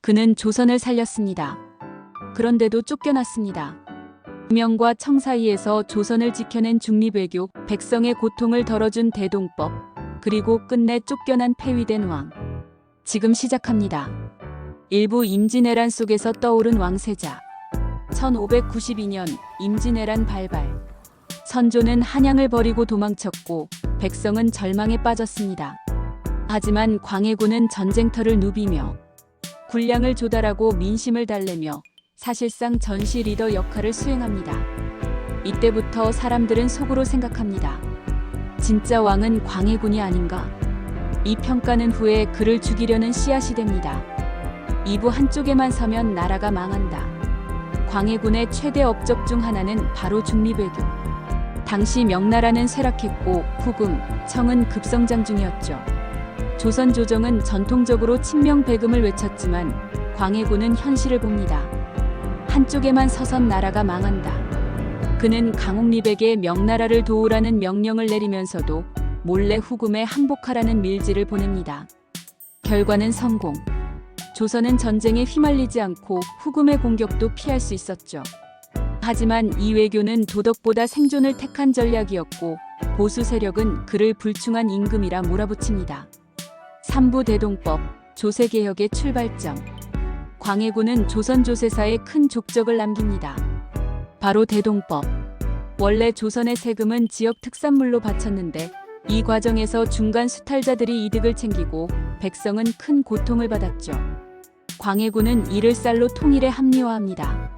그는 조선을 살렸습니다. 그런데도 쫓겨났습니다. 명과 청 사이에서 조선을 지켜낸 중립외교, 백성의 고통을 덜어준 대동법, 그리고 끝내 쫓겨난 폐위된 왕. 지금 시작합니다. 일부 임진왜란 속에서 떠오른 왕세자. 1592년 임진왜란 발발. 선조는 한양을 버리고 도망쳤고 백성은 절망에 빠졌습니다. 하지만 광해군은 전쟁터를 누비며 군량을 조달하고 민심을 달래며 사실상 전시 리더 역할을 수행합니다. 이때부터 사람들은 속으로 생각합니다. 진짜 왕은 광해군이 아닌가? 이 평가는 후에 그를 죽이려는 씨앗이 됩니다. 이부 한쪽에만 서면 나라가 망한다. 광해군의 최대 업적 중 하나는 바로 중립외교. 당시 명나라는 쇠락했고 후금, 청은 급성장 중이었죠. 조선 조정은 전통적으로 친명배금을 외쳤지만 광해군은 현실을 봅니다. 한쪽에만 서선 나라가 망한다. 그는 강옥립에게 명나라를 도우라는 명령을 내리면서도 몰래 후금에 항복하라는 밀지를 보냅니다. 결과는 성공. 조선은 전쟁에 휘말리지 않고 후금의 공격도 피할 수 있었죠. 하지만 이 외교는 도덕보다 생존을 택한 전략이었고 보수 세력은 그를 불충한 임금이라 몰아붙입니다. 삼부 대동법, 조세개혁의 출발점. 광해군은 조선 조세사에 큰 족적을 남깁니다. 바로 대동법. 원래 조선의 세금은 지역 특산물로 바쳤는데 이 과정에서 중간 수탈자들이 이득을 챙기고 백성은 큰 고통을 받았죠. 광해군은 이를 쌀로 통일에 합리화합니다.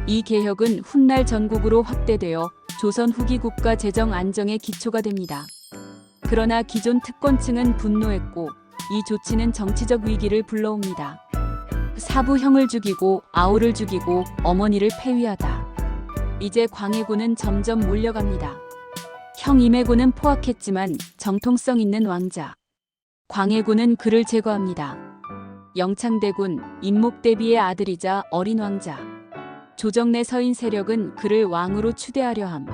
이 개혁은 훗날 전국으로 확대되어 조선 후기 국가 재정 안정의 기초가 됩니다. 그러나 기존 특권층은 분노했고 이 조치는 정치적 위기를 불러옵니다. 사부형을 죽이고 아우를 죽이고 어머니를 폐위하다. 이제 광해군은 점점 몰려갑니다. 형 임해군은 포악했지만 정통성 있는 왕자. 광해군은 그를 제거합니다. 영창대군, 임목대비의 아들이자 어린 왕자. 조정 내 서인 세력은 그를 왕으로 추대하려 함.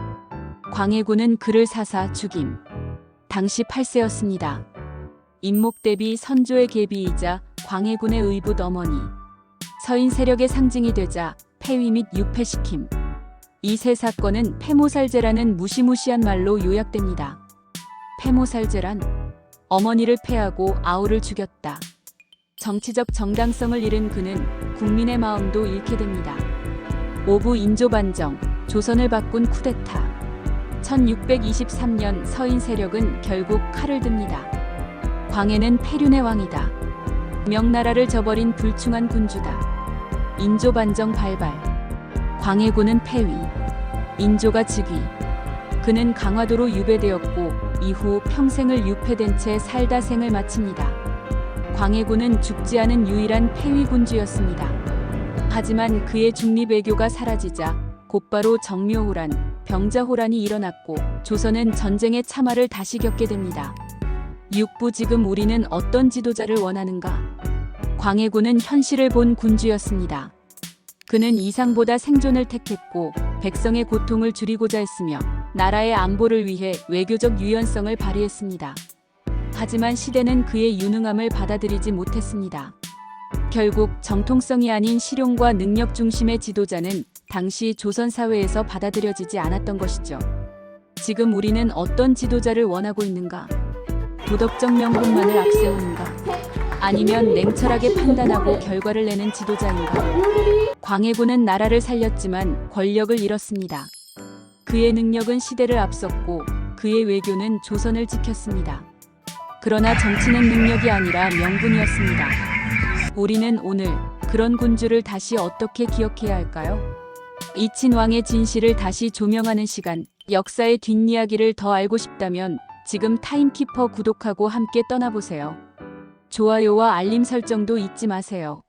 광해군은 그를 사사 죽임. 당시 8세였습니다. 임목대비 선조의 계비이자 광해군의 의붓 어머니. 서인 세력의 상징이 되자 폐위 및 유폐시킴. 이 세 사건은 폐모살제라는 무시무시한 말로 요약됩니다. 폐모살제란 어머니를 폐하고 아우를 죽였다. 정치적 정당성을 잃은 그는 국민의 마음도 잃게 됩니다. 오부 인조반정, 조선을 바꾼 쿠데타. 1623년 서인 세력은 결국 칼을 듭니다. 광해는 폐륜의 왕이다. 명나라를 저버린 불충한 군주다. 인조반정 발발. 광해군은 폐위. 인조가 즉위. 그는 강화도로 유배되었고 이후 평생을 유폐된 채 살다 생을 마칩니다. 광해군은 죽지 않은 유일한 폐위 군주였습니다. 하지만 그의 중립외교가 사라지자 곧바로 정묘호란, 병자호란이 일어났고 조선은 전쟁의 참화를 다시 겪게 됩니다. 육부 지금 우리는 어떤 지도자를 원하는가? 광해군은 현실을 본 군주였습니다. 그는 이상보다 생존을 택했고 백성의 고통을 줄이고자 했으며 나라의 안보를 위해 외교적 유연성을 발휘했습니다. 하지만 시대는 그의 유능함을 받아들이지 못했습니다. 결국 정통성이 아닌 실용과 능력 중심의 지도자는 당시 조선 사회에서 받아들여지지 않았던 것이죠. 지금 우리는 어떤 지도자를 원하고 있는가? 도덕적 명분만을 앞세우는가? 아니면 냉철하게 판단하고 결과를 내는 지도자인가? 광해군은 나라를 살렸지만 권력을 잃었습니다. 그의 능력은 시대를 앞섰고 그의 외교는 조선을 지켰습니다. 그러나 정치는 능력이 아니라 명분이었습니다. 우리는 오늘 그런 군주를 다시 어떻게 기억해야 할까요? 이 친왕의 진실을 다시 조명하는 시간, 역사의 뒷이야기를 더 알고 싶다면 지금 타임키퍼 구독하고 함께 떠나보세요. 좋아요와 알림 설정도 잊지 마세요.